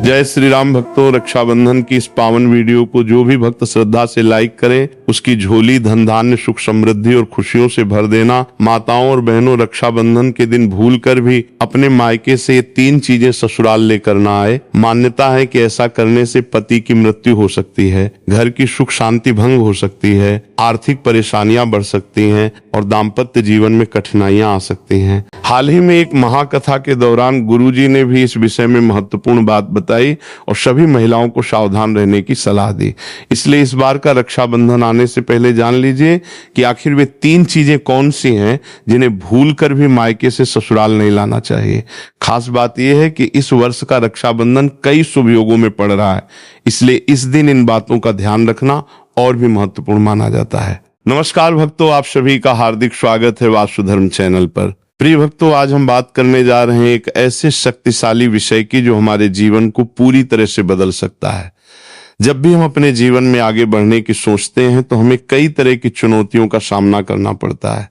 जय श्री राम भक्तों, रक्षाबंधन की इस पावन वीडियो को जो भी भक्त श्रद्धा से लाइक करें उसकी झोली धन धान्य सुख समृद्धि और खुशियों से भर देना। माताओं और बहनों, रक्षाबंधन के दिन भूलकर भी अपने मायके से ये 3 चीजें ससुराल लेकर ना आए। मान्यता है कि ऐसा करने से पति की मृत्यु हो सकती है, घर की सुख शांति भंग हो सकती है, आर्थिक परेशानियां बढ़ सकती हैं और दाम्पत्य जीवन में कठिनाइयां आ सकती हैं। हाल ही में एक महाकथा के दौरान गुरुजी ने भी इस विषय में महत्वपूर्ण बात बताई और सभी महिलाओं को सावधान रहने की सलाह दी। इसलिए इस बार का रक्षाबंधन आने से पहले जान लीजिए कि आखिर वे 3 चीजें कौन सी हैं जिन्हें भूलकर भी मायके से ससुराल नहीं लाना चाहिए। खास बात यह है कि इस वर्ष का रक्षाबंधन कई शुभ योगों में पड़ रहा है, इसलिए इस दिन इन बातों का ध्यान रखना और भी महत्वपूर्ण माना जाता है। नमस्कार भक्तों, आप सभी का हार्दिक स्वागत है वास्तुधर्म चैनल पर। प्रिय भक्तों, आज हम बात करने जा रहे हैं एक ऐसे शक्तिशाली विषय की जो हमारे जीवन को पूरी तरह से बदल सकता है। जब भी हम अपने जीवन में आगे बढ़ने की सोचते हैं तो हमें कई तरह की चुनौतियों का सामना करना पड़ता है,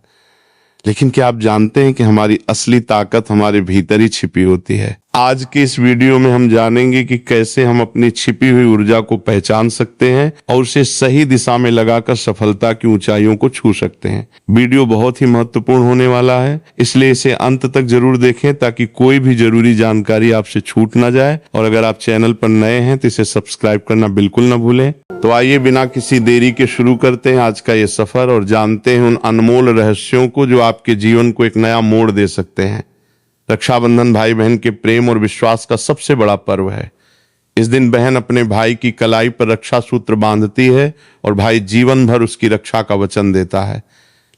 लेकिन क्या आप जानते हैं कि हमारी असली ताकत हमारे भीतर ही छिपी होती है। आज के इस वीडियो में हम जानेंगे कि कैसे हम अपनी छिपी हुई ऊर्जा को पहचान सकते हैं और उसे सही दिशा में लगाकर सफलता की ऊंचाइयों को छू सकते हैं। वीडियो बहुत ही महत्वपूर्ण होने वाला है, इसलिए इसे अंत तक जरूर देखें ताकि कोई भी जरूरी जानकारी आपसे छूट ना जाए। और अगर आप चैनल पर नए हैं तो इसे सब्सक्राइब करना बिल्कुल न भूलें। तो आइए बिना किसी देरी के शुरू करते हैं आज का ये सफर और जानते हैं उन अनमोल रहस्यों को जो आपके जीवन को एक नया मोड़ दे सकते हैं। रक्षाबंधन भाई बहन के प्रेम और विश्वास का सबसे बड़ा पर्व है। इस दिन बहन अपने भाई की कलाई पर रक्षा सूत्र बांधती है और भाई जीवन भर उसकी रक्षा का वचन देता है।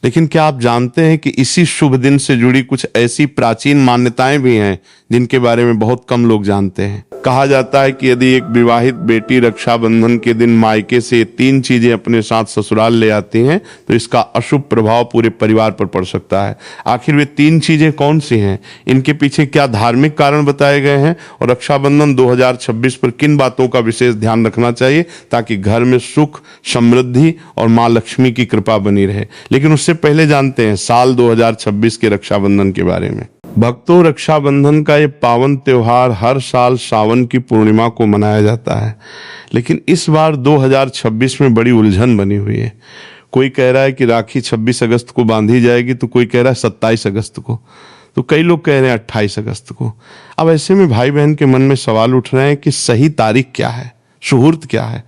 लेकिन क्या आप जानते हैं कि इसी शुभ दिन से जुड़ी कुछ ऐसी प्राचीन मान्यताएं भी हैं जिनके बारे में बहुत कम लोग जानते हैं। कहा जाता है कि यदि एक विवाहित बेटी रक्षाबंधन के दिन मायके से 3 चीजें अपने साथ ससुराल ले आती हैं तो इसका अशुभ प्रभाव पूरे परिवार पर पड़ सकता है। आखिर वे 3 चीजें कौन सी हैं, इनके पीछे क्या धार्मिक कारण बताए गए हैं और रक्षाबंधन 2026 पर किन बातों का विशेष ध्यान रखना चाहिए ताकि घर में सुख समृद्धि और माँ लक्ष्मी की कृपा बनी रहे। लेकिन उससे पहले जानते हैं साल 2026 के रक्षाबंधन के बारे में। भक्तों, रक्षाबंधन का ये पावन त्योहार हर साल सावन की पूर्णिमा को मनाया जाता है, लेकिन इस बार 2026 में बड़ी उलझन बनी हुई है। कोई कह रहा है कि राखी 26 अगस्त को बांधी जाएगी तो कोई कह रहा है 27 अगस्त को, तो कई लोग कह रहे हैं 28 अगस्त को। अब ऐसे में भाई बहन के मन में सवाल उठ रहे हैं कि सही तारीख क्या है, सुहूर्त क्या है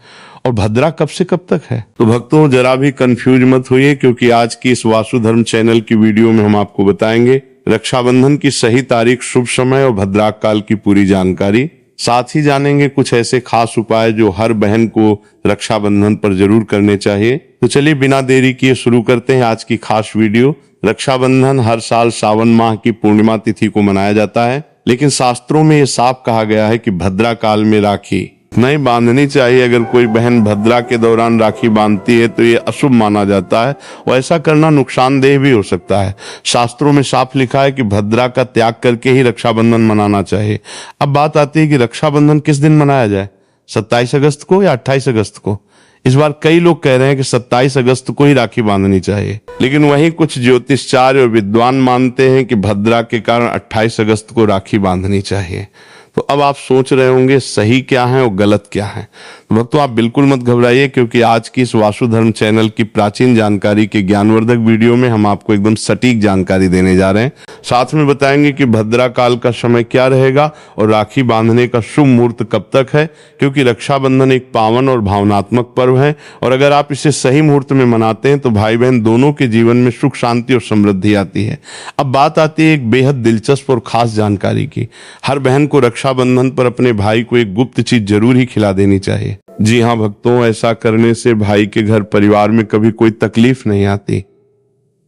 और भद्रा कब से कब तक है। तो भक्तों, जरा भी कंफ्यूज मत होइए क्योंकि आज की इस वास्तुधर्म चैनल की वीडियो में हम आपको बताएंगे रक्षाबंधन की सही तारीख, शुभ समय और भद्राक काल की पूरी जानकारी। साथ ही जानेंगे कुछ ऐसे खास उपाय जो हर बहन को रक्षाबंधन पर जरूर करने चाहिए। तो चलिए बिना देरी किए शुरू करते हैं आज की खास वीडियो। रक्षाबंधन हर साल सावन माह की पूर्णिमा तिथि को मनाया जाता है, लेकिन शास्त्रों में यह साफ कहा गया है कि भद्रा काल में राखी नहीं बांधनी चाहिए। अगर कोई बहन भद्रा के दौरान राखी बांधती है तो ये अशुभ माना जाता है और ऐसा करना नुकसानदेह भी हो सकता है। शास्त्रों में साफ लिखा है कि भद्रा का त्याग करके ही रक्षाबंधन मनाना चाहिए। अब बात आती है कि रक्षाबंधन किस दिन मनाया जाए, 27 अगस्त को या 28 अगस्त को। इस बार कई लोग कह रहे हैं कि 27 अगस्त को ही राखी बांधनी चाहिए, लेकिन वहीं कुछ ज्योतिषाचार्य और विद्वान मानते हैं कि भद्रा के कारण 28 अगस्त को राखी बांधनी चाहिए। तो अब आप सोच रहे होंगे सही क्या है और गलत क्या है। तो भक्तों, आप बिल्कुल मत घबराइए क्योंकि आज की इस वास्तुधर्म चैनल की प्राचीन जानकारी के ज्ञानवर्धक वीडियो में हम आपको एकदम सटीक जानकारी देने जा रहे हैं। साथ में बताएंगे कि भद्रा काल का समय क्या रहेगा और राखी बांधने का शुभ मुहूर्त कब तक है, क्योंकि रक्षाबंधन एक पावन और भावनात्मक पर्व है और अगर आप इसे सही मुहूर्त में मनाते हैं तो भाई बहन दोनों के जीवन में सुख शांति और समृद्धि आती है। अब बात आती है एक बेहद दिलचस्प और खास जानकारी की। हर बहन को रक्षाबंधन पर अपने भाई को एक गुप्त चीज जरूर ही खिला देनी चाहिए। जी हाँ भक्तों, ऐसा करने से भाई के घर परिवार में कभी कोई तकलीफ नहीं आती,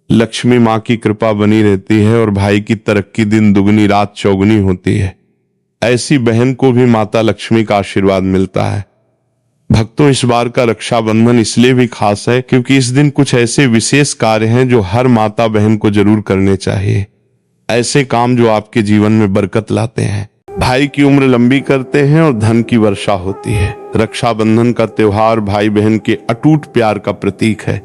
लक्ष्मी माँ की कृपा बनी रहती है और भाई की तरक्की दिन दुगनी रात चौगुनी होती है। ऐसी बहन को भी माता लक्ष्मी का आशीर्वाद मिलता है। भक्तों, इस बार का रक्षाबंधन इसलिए भी खास है क्योंकि इस दिन कुछ ऐसे विशेष कार्य हैं जो हर माता बहन को जरूर करने चाहिए। ऐसे काम जो आपके जीवन में बरकत लाते हैं, भाई की उम्र लंबी करते हैं और धन की वर्षा होती है। रक्षाबंधन का त्योहार भाई बहन के अटूट प्यार का प्रतीक है।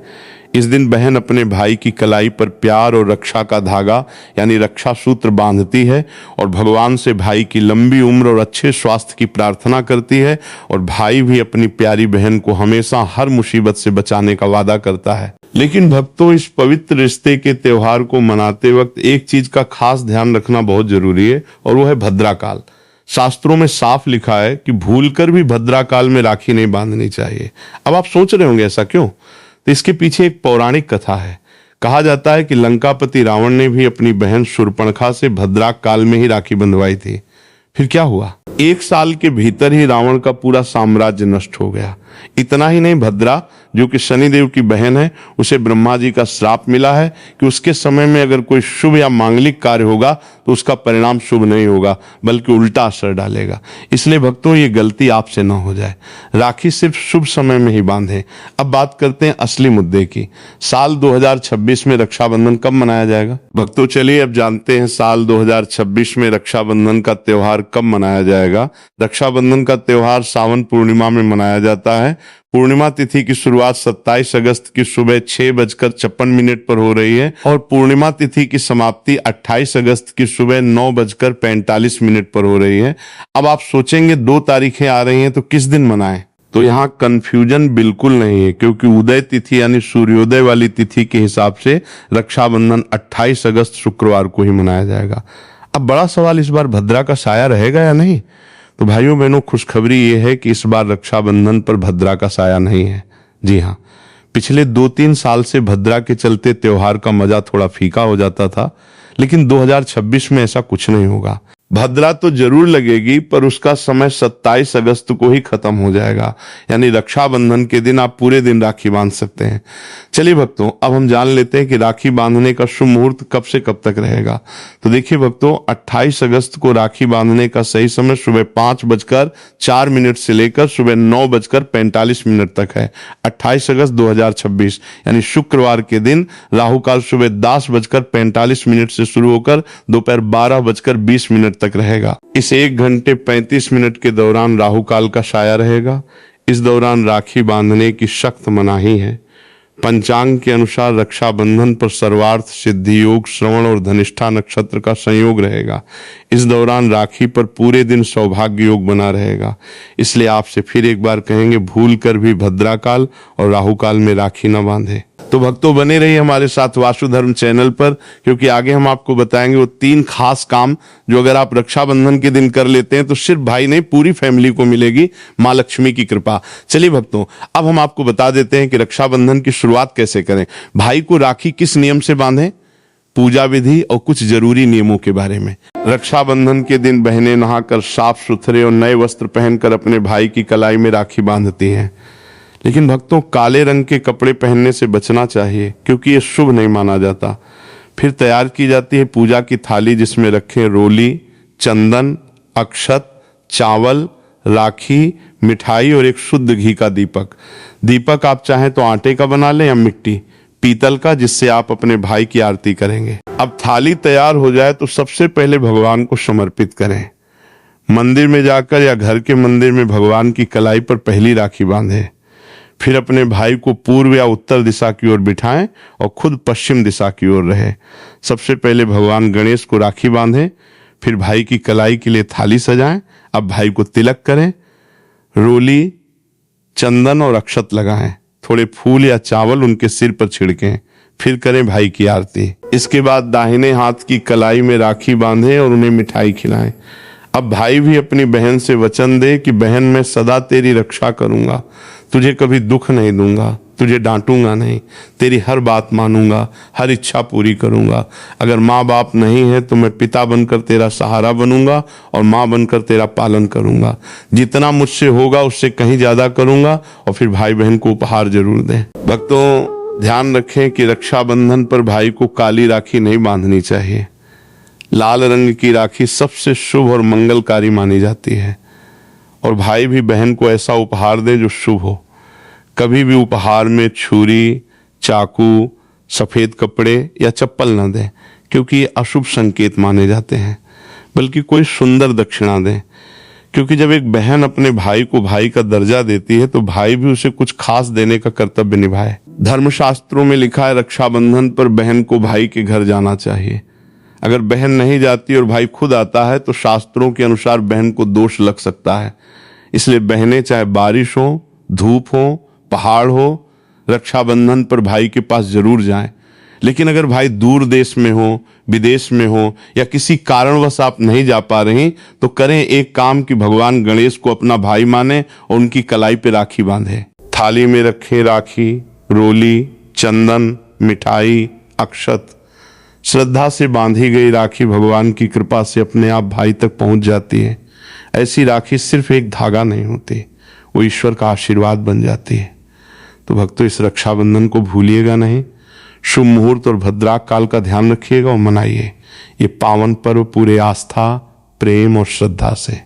इस दिन बहन अपने भाई की कलाई पर प्यार और रक्षा का धागा यानी रक्षा सूत्र बांधती है और भगवान से भाई की लंबी उम्र और अच्छे स्वास्थ्य की प्रार्थना करती है, और भाई भी अपनी प्यारी बहन को हमेशा हर मुसीबत से बचाने का वादा करता है। लेकिन भक्तों, इस पवित्र रिश्ते के त्योहार को मनाते वक्त एक चीज का खास ध्यान रखना बहुत जरूरी है, और वो है भद्रा काल। शास्त्रों में साफ लिखा है कि भूलकर भी भद्रा काल में राखी नहीं बांधनी चाहिए। अब आप सोच रहे होंगे ऐसा क्यों? तो इसके पीछे एक पौराणिक कथा है। कहा जाता है कि लंकापति रावण ने भी अपनी बहन शूर्पणखा से भद्रा काल में ही राखी बंधवाई थी। फिर क्या हुआ? 1 साल के भीतर ही रावण का पूरा साम्राज्य नष्ट हो गया। इतना ही नहीं, भद्रा जो कि शनिदेव की बहन है, उसे ब्रह्मा जी का श्राप मिला है कि उसके समय में अगर कोई शुभ या मांगलिक कार्य होगा तो उसका परिणाम शुभ नहीं होगा बल्कि उल्टा असर डालेगा। इसलिए भक्तों, ये गलती आपसे न हो जाए। राखी सिर्फ शुभ समय में ही बांधें। अब बात करते हैं असली मुद्दे की। साल 2026 में रक्षाबंधन कब मनाया जाएगा? भक्तों, चलिए अब जानते हैं साल 2026 में रक्षाबंधन का त्योहार कब मनाया जाएगा। रक्षाबंधन का त्योहार सावन पूर्णिमा में मनाया जाता है। पूर्णिमा तिथि की शुरुआत 27 अगस्त की सुबह 6:56 पर हो रही है और पूर्णिमा तिथि की समाप्ति 28 अगस्त की सुबह 9:45 पर हो रही है। अब आप सोचेंगे 2 तारीखें आ रही हैं तो किस दिन मनाएं? तो यहाँ कंफ्यूजन बिल्कुल नहीं है, क्योंकि उदय तिथि यानी सूर्योदय वाली तिथि के हिसाब से रक्षाबंधन 28 अगस्त शुक्रवार को ही मनाया जाएगा। अब बड़ा सवाल इस बार भद्रा का साया रहेगा या नहीं? तो भाइयों बहनों, खुशखबरी ये है कि इस बार रक्षाबंधन पर भद्रा का साया नहीं है। जी हाँ, पिछले 2-3 साल से भद्रा के चलते त्योहार का मजा थोड़ा फीका हो जाता था, लेकिन 2026 में ऐसा कुछ नहीं होगा। भद्रा तो जरूर लगेगी, पर उसका समय 27 अगस्त को ही खत्म हो जाएगा, यानी रक्षाबंधन के दिन आप पूरे दिन राखी बांध सकते हैं। चलिए भक्तों, अब हम जान लेते हैं कि राखी बांधने का शुभ मुहूर्त कब से कब तक रहेगा। तो देखिए भक्तों, 28 अगस्त को राखी बांधने का सही समय सुबह 5:04 से लेकर सुबह 9:45 तक है। 28 अगस्त 2026 यानी शुक्रवार के दिन राहु काल सुबह 10:45 से शुरू होकर दोपहर 12:20 तक रहेगा। इस 1 घंटे 35 मिनट के दौरान राहु काल का साया रहेगा। इस दौरान राखी बांधने की सख्त मनाही है। पंचांग के अनुसार रक्षाबंधन पर सर्वार्थ सिद्धि योग, श्रवण और धनिष्ठा नक्षत्र का संयोग रहेगा। इस दौरान राखी पर पूरे दिन सौभाग्य योग बना रहेगा। इसलिए आपसे फिर एक बार कहेंगे, भूल कर भी भद्रा काल और राहु काल में राखी न बांधे। तो भक्तों, बने रहिए हमारे साथ वासुधर्म चैनल पर, क्योंकि आगे हम आपको बताएंगे वो 3 खास काम जो अगर आप रक्षाबंधन के दिन कर लेते हैं तो सिर्फ भाई नहीं, पूरी फैमिली को मिलेगी माँ लक्ष्मी की कृपा। चलिए भक्तों, अब हम आपको बता देते हैं कि रक्षाबंधन की शुरुआत कैसे करें। भाई को राखी किस नियम से बांधें, पूजा विधि और कुछ जरूरी नियमों के बारे में। रक्षाबंधन के दिन बहनें नहाकर साफ सुथरे और नए वस्त्र पहनकर अपने भाई की कलाई में राखी बांधती हैं। लेकिन भक्तों, काले रंग के कपड़े पहनने से बचना चाहिए, क्योंकि ये शुभ नहीं माना जाता। फिर तैयार की जाती है पूजा की थाली, जिसमें रखें रोली, चंदन, अक्षत, चावल, राखी, मिठाई और एक शुद्ध घी का दीपक। दीपक आप चाहें तो आटे का बना लें या मिट्टी, पीतल का, जिससे आप अपने भाई की आरती करेंगे। अब थाली तैयार हो जाए तो सबसे पहले भगवान को समर्पित करें। मंदिर में जाकर या घर के मंदिर में भगवान की कलाई पर पहली राखी बांधें। फिर अपने भाई को पूर्व या उत्तर दिशा की ओर बिठाएं और खुद पश्चिम दिशा की ओर रहे। सबसे पहले भगवान गणेश को राखी बांधें, फिर भाई की कलाई के लिए थाली सजाएं। अब भाई को तिलक करें, रोली, चंदन और अक्षत लगाएं। थोड़े फूल या चावल उनके सिर पर छिड़कें, फिर करें भाई की आरती। इसके बाद दाहिने हाथ की कलाई में राखी बांधें और उन्हें मिठाई खिलाएं। अब भाई भी अपनी बहन से वचन दे कि बहन, मैं सदा तेरी रक्षा करूंगा, तुझे कभी दुख नहीं दूंगा, तुझे डांटूंगा नहीं, तेरी हर बात मानूंगा, हर इच्छा पूरी करूंगा। अगर माँ बाप नहीं है तो मैं पिता बनकर तेरा सहारा बनूंगा और माँ बनकर तेरा पालन करूंगा। जितना मुझसे होगा उससे कहीं ज्यादा करूंगा। और फिर भाई बहन को उपहार जरूर दें। भक्तों, ध्यान रखें कि रक्षाबंधन पर भाई को काली राखी नहीं बांधनी चाहिए। लाल रंग की राखी सबसे शुभ और मंगलकारी मानी जाती है, और भाई भी बहन को ऐसा उपहार दे जो शुभ हो। कभी भी उपहार में छुरी, चाकू, सफेद कपड़े या चप्पल न दें, क्योंकि ये अशुभ संकेत माने जाते हैं। बल्कि कोई सुंदर दक्षिणा दें, क्योंकि जब एक बहन अपने भाई को भाई का दर्जा देती है तो भाई भी उसे कुछ खास देने का कर्तव्य निभाए। धर्मशास्त्रों में लिखा है रक्षाबंधन पर बहन को भाई के घर जाना चाहिए। अगर बहन नहीं जाती और भाई खुद आता है तो शास्त्रों के अनुसार बहन को दोष लग सकता है। इसलिए बहनें चाहे बारिश हो, धूप हो, पहाड़ हो, रक्षाबंधन पर भाई के पास जरूर जाएं। लेकिन अगर भाई दूर देश में हो, विदेश में हो या किसी कारणवश आप नहीं जा पा रही तो करें एक काम कि भगवान गणेश को अपना भाई माने और उनकी कलाई पे राखी बांधे। थाली में रखें राखी, रोली, चंदन, मिठाई, अक्षत। श्रद्धा से बांधी गई राखी भगवान की कृपा से अपने आप भाई तक पहुंच जाती है। ऐसी राखी सिर्फ एक धागा नहीं होती, वो ईश्वर का आशीर्वाद बन जाती है। तो भक्तों, इस रक्षाबंधन को भूलिएगा नहीं। शुभ मुहूर्त और भद्राक काल का ध्यान रखिएगा और मनाइए ये पावन पर्व पूरे आस्था, प्रेम और श्रद्धा से।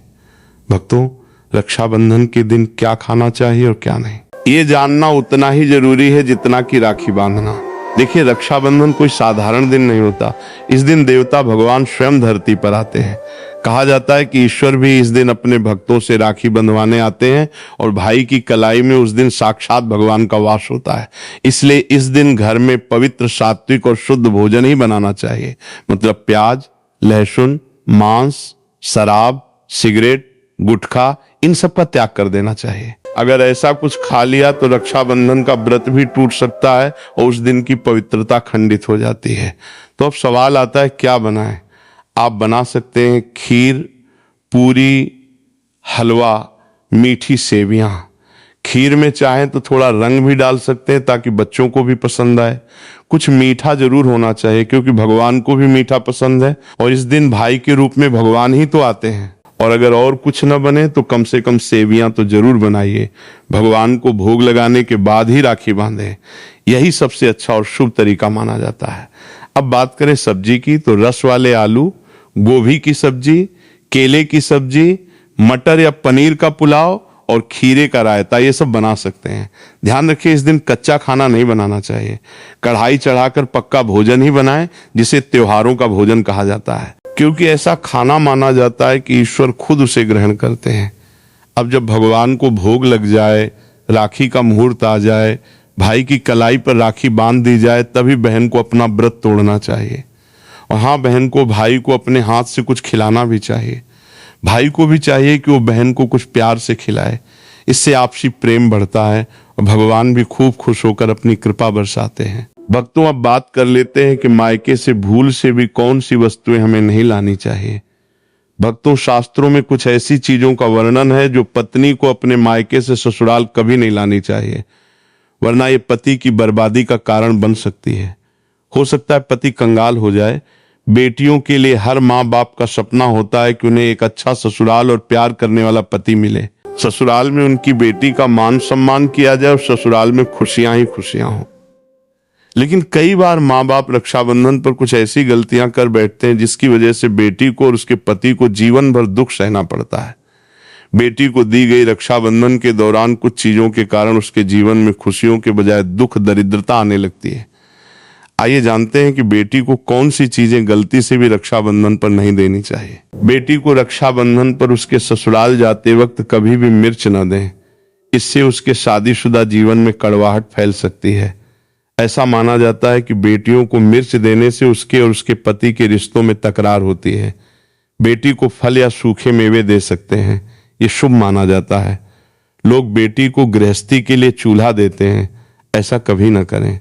भक्तों, रक्षाबंधन के दिन क्या खाना चाहिए और क्या नहीं, ये जानना उतना ही जरूरी है जितना कि राखी बांधना। देखिए, रक्षाबंधन कोई साधारण दिन नहीं होता। इस दिन देवता भगवान स्वयं धरती पर आते हैं। कहा जाता है कि ईश्वर भी इस दिन अपने भक्तों से राखी बंधवाने आते हैं और भाई की कलाई में उस दिन साक्षात भगवान का वास होता है। इसलिए इस दिन घर में पवित्र, सात्विक और शुद्ध भोजन ही बनाना चाहिए। मतलब प्याज, लहसुन, मांस, शराब, सिगरेट, गुटखा, इन सब का त्याग कर देना चाहिए। अगर ऐसा कुछ खा लिया तो रक्षाबंधन का व्रत भी टूट सकता है और उस दिन की पवित्रता खंडित हो जाती है। तो अब सवाल आता है, क्या बनाएं? आप बना सकते हैं खीर, पूरी, हलवा, मीठी सेवियां। खीर में चाहें तो थोड़ा रंग भी डाल सकते हैं ताकि बच्चों को भी पसंद आए। कुछ मीठा जरूर होना चाहिए क्योंकि भगवान को भी मीठा पसंद है और इस दिन भाई के रूप में भगवान ही तो आते हैं। और अगर और कुछ न बने तो कम से कम सेवियां तो जरूर बनाइए। भगवान को भोग लगाने के बाद ही राखी बांधें। यही सबसे अच्छा और शुभ तरीका माना जाता है। अब बात करें सब्जी की, तो रस वाले आलू, गोभी की सब्जी, केले की सब्जी, मटर या पनीर का पुलाव और खीरे का रायता, ये सब बना सकते हैं। ध्यान रखिए, इस दिन कच्चा खाना नहीं बनाना चाहिए। कढ़ाई चढ़ाकर पक्का भोजन ही बनाएं, जिसे त्योहारों का भोजन कहा जाता है, क्योंकि ऐसा खाना माना जाता है कि ईश्वर खुद उसे ग्रहण करते हैं। अब जब भगवान को भोग लग जाए, राखी का मुहूर्त आ जाए, भाई की कलाई पर राखी बांध दी जाए, तभी बहन को अपना व्रत तोड़ना चाहिए। और हाँ, बहन को भाई को अपने हाथ से कुछ खिलाना भी चाहिए। भाई को भी चाहिए कि वो बहन को कुछ प्यार से खिलाए। इससे आपसी प्रेम बढ़ता है और भगवान भी खूब खुश होकर अपनी कृपा बरसाते हैं। भक्तों, अब बात कर लेते हैं कि मायके से भूल से भी कौन सी वस्तुएं हमें नहीं लानी चाहिए। भक्तों, शास्त्रों में कुछ ऐसी चीजों का वर्णन है जो पत्नी को अपने मायके से ससुराल कभी नहीं लानी चाहिए, वरना ये पति की बर्बादी का कारण बन सकती है। हो सकता है पति कंगाल हो जाए। बेटियों के लिए हर माँ बाप का सपना होता है कि उन्हें एक अच्छा ससुराल और प्यार करने वाला पति मिले। ससुराल में उनकी बेटी का मान सम्मान किया जाए और ससुराल में खुशियां ही खुशियां हो। लेकिन कई बार माँ बाप रक्षाबंधन पर कुछ ऐसी गलतियां कर बैठते हैं जिसकी वजह से बेटी को और उसके पति को जीवन भर दुख सहना पड़ता है। बेटी को दी गई रक्षाबंधन के दौरान कुछ चीजों के कारण उसके जीवन में खुशियों के बजाय दुख, दरिद्रता आने लगती है। आइए जानते हैं कि बेटी को कौन सी चीजें गलती से भी रक्षाबंधन पर नहीं देनी चाहिए। बेटी को रक्षाबंधन पर उसके ससुराल जाते वक्त कभी भी मिर्च न दें। इससे उसके शादीशुदा जीवन में कड़वाहट फैल सकती है। ऐसा माना जाता है कि बेटियों को मिर्च देने से उसके और उसके पति के रिश्तों में तकरार होती है। बेटी को फल या सूखे मेवे दे सकते हैं, ये शुभ माना जाता है। लोग बेटी को गृहस्थी के लिए चूल्हा देते हैं, ऐसा कभी न करें।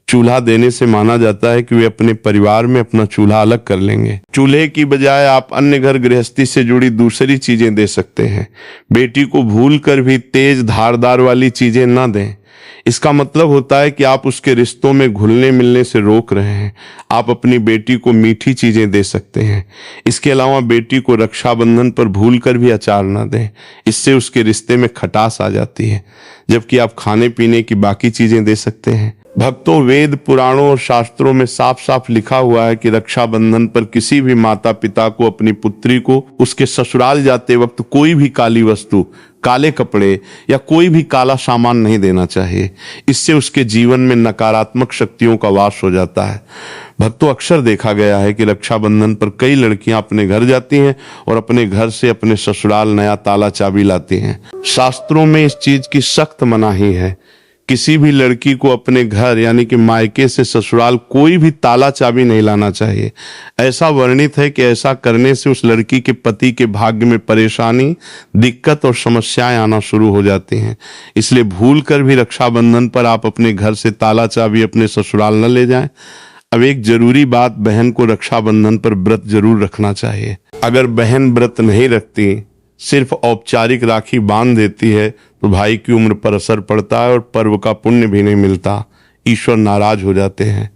चूल्हा देने से माना जाता है कि वे अपने परिवार में अपना चूल्हा अलग कर लेंगे। चूल्हे की बजाय आप अन्य घर गृहस्थी से जुड़ी दूसरी चीजें दे सकते हैं। बेटी को भूलकर भी तेज धारदार वाली चीजें न दें। इसका मतलब होता है कि आप उसके रिश्तों में घुलने मिलने से रोक रहे हैं। आप अपनी बेटी को मीठी चीजें दे सकते हैं। इसके अलावा बेटी को रक्षाबंधन पर भूलकर भी अचार न दें। इससे उसके रिश्ते में खटास आ जाती है, जबकि आप खाने पीने की बाकी चीजें दे सकते हैं। भक्तों, वेद, पुराणों और शास्त्रों में साफ साफ लिखा हुआ है कि रक्षाबंधन पर किसी भी माता पिता को अपनी पुत्री को उसके ससुराल जाते वक्त कोई भी काली वस्तु, काले कपड़े या कोई भी काला सामान नहीं देना चाहिए। इससे उसके जीवन में नकारात्मक शक्तियों का वास हो जाता है। भक्तों, अक्सर देखा गया है कि रक्षाबंधन पर कई लड़कियां अपने घर जाती हैं और अपने घर से अपने ससुराल नया ताला चाबी लाती हैं। शास्त्रों में इस चीज की सख्त मनाही है। किसी भी लड़की को अपने घर यानी कि मायके से ससुराल कोई भी ताला चाबी नहीं लाना चाहिए। ऐसा वर्णित है कि ऐसा करने से उस लड़की के पति के भाग्य में परेशानी, दिक्कत और समस्याएं आना शुरू हो जाती हैं। इसलिए भूल कर भी रक्षाबंधन पर आप अपने घर से ताला चाबी अपने ससुराल न ले जाएं। अब एक जरूरी बात, बहन को रक्षाबंधन पर व्रत जरूर रखना चाहिए। अगर बहन व्रत नहीं रखती, सिर्फ औपचारिक राखी बांध देती है, तो भाई की उम्र पर असर पड़ता है और पर्व का पुण्य भी नहीं मिलता। ईश्वर नाराज हो जाते हैं।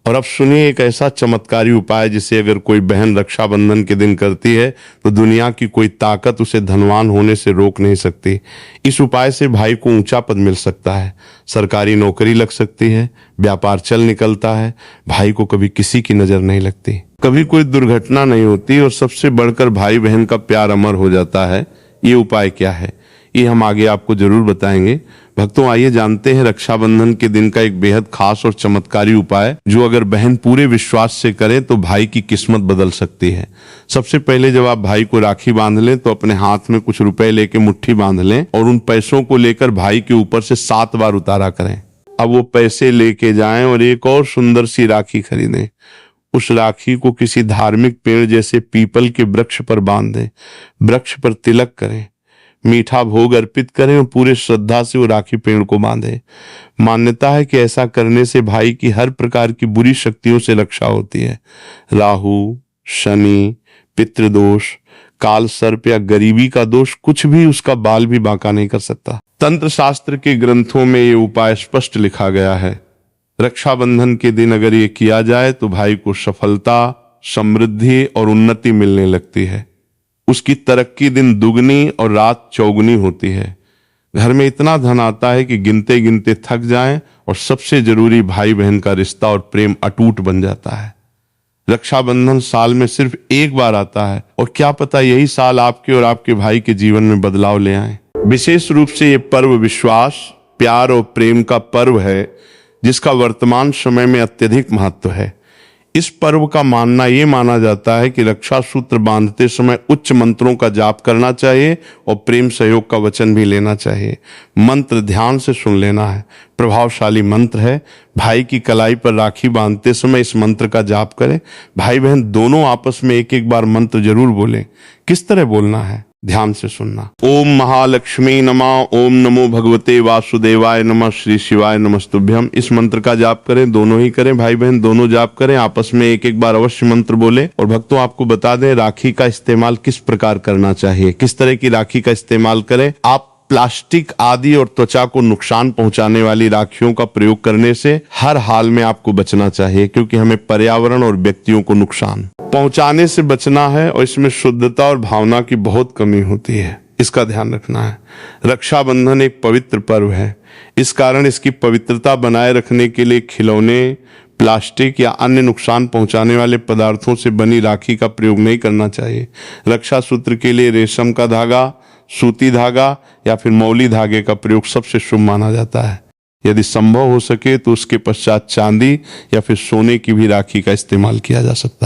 और अब सुनिए एक ऐसा चमत्कारी उपाय जिसे अगर कोई बहन रक्षाबंधन के दिन करती है तो दुनिया की कोई ताकत उसे धनवान होने से रोक नहीं सकती। इस उपाय से भाई को ऊंचा पद मिल सकता है, सरकारी नौकरी लग सकती है, व्यापार चल निकलता है, भाई को कभी किसी की नजर नहीं लगती, कभी कोई दुर्घटना नहीं होती और सबसे बढ़कर भाई बहन का प्यार अमर हो जाता है। ये उपाय क्या है, ये हम आगे आपको जरूर बताएंगे। भक्तों, आइए जानते हैं रक्षाबंधन के दिन का एक बेहद खास और चमत्कारी उपाय, जो अगर बहन पूरे विश्वास से करे तो भाई की किस्मत बदल सकती है। सबसे पहले जब आप भाई को राखी बांध लें तो अपने हाथ में कुछ रुपए लेके मुट्ठी बांध लें और उन पैसों को लेकर भाई के ऊपर से 7 बार उतारा करें। अब वो पैसे लेके जाएं और एक और सुंदर सी राखी खरीदें। उस राखी को किसी धार्मिक पेड़ जैसे पीपल के वृक्ष पर बांध दें, वृक्ष पर तिलक करें, मीठा भोग अर्पित करें और पूरे श्रद्धा से वो राखी पेड़ को बांधे। मान्यता है कि ऐसा करने से भाई की हर प्रकार की बुरी शक्तियों से रक्षा होती है। राहु, शनि, पितृदोष, काल सर्प या गरीबी का दोष कुछ भी उसका बाल भी बांका नहीं कर सकता। तंत्र शास्त्र के ग्रंथों में ये उपाय स्पष्ट लिखा गया है। रक्षाबंधन के दिन अगर ये किया जाए तो भाई को सफलता, समृद्धि और उन्नति मिलने लगती है। उसकी तरक्की दिन दुगनी और रात चौगुनी होती है। घर में इतना धन आता है कि गिनते गिनते थक जाएं और सबसे जरूरी भाई बहन का रिश्ता और प्रेम अटूट बन जाता है। रक्षाबंधन साल में सिर्फ एक बार आता है और क्या पता यही साल आपके और आपके भाई के जीवन में बदलाव ले आए। विशेष रूप से ये पर्व विश्वास, प्यार और प्रेम का पर्व है, जिसका वर्तमान समय में अत्यधिक महत्व है। इस पर्व का मानना ये माना जाता है कि रक्षा सूत्र बांधते समय उच्च मंत्रों का जाप करना चाहिए और प्रेम सहयोग का वचन भी लेना चाहिए। मंत्र ध्यान से सुन लेना है, प्रभावशाली मंत्र है। भाई की कलाई पर राखी बांधते समय इस मंत्र का जाप करें। भाई बहन दोनों आपस में एक एक बार मंत्र जरूर बोलें। किस तरह बोलना है, ध्यान से सुनना। ओम महालक्ष्मी नमः, ओम नमो भगवते वासुदेवाय नमः, श्री शिवाय नमस्तुभ्यम। इस मंत्र का जाप करें, दोनों ही करें, भाई बहन दोनों जाप करें, आपस में एक एक बार अवश्य मंत्र बोले। और भक्तों, आपको बता दें राखी का इस्तेमाल किस प्रकार करना चाहिए, किस तरह की राखी का इस्तेमाल करें। आप प्लास्टिक आदि और त्वचा को नुकसान पहुंचाने वाली राखियों का प्रयोग करने से हर हाल में आपको बचना चाहिए, क्योंकि हमें पर्यावरण और व्यक्तियों को नुकसान पहुंचाने से बचना है और इसमें शुद्धता और भावना की बहुत कमी होती है, इसका ध्यान रखना है। रक्षाबंधन एक पवित्र पर्व है, इस कारण इसकी पवित्रता बनाए रखने के लिए खिलौने, प्लास्टिक या अन्य नुकसान पहुंचाने वाले पदार्थों से बनी राखी का प्रयोग नहीं करना चाहिए। रक्षा सूत्र के लिए रेशम का धागा, सूती धागा या फिर मौली धागे का प्रयोग सबसे शुभ माना जाता है। यदि संभव हो सके तो उसके पश्चात चांदी या फिर सोने की भी राखी का इस्तेमाल किया जा सकता है।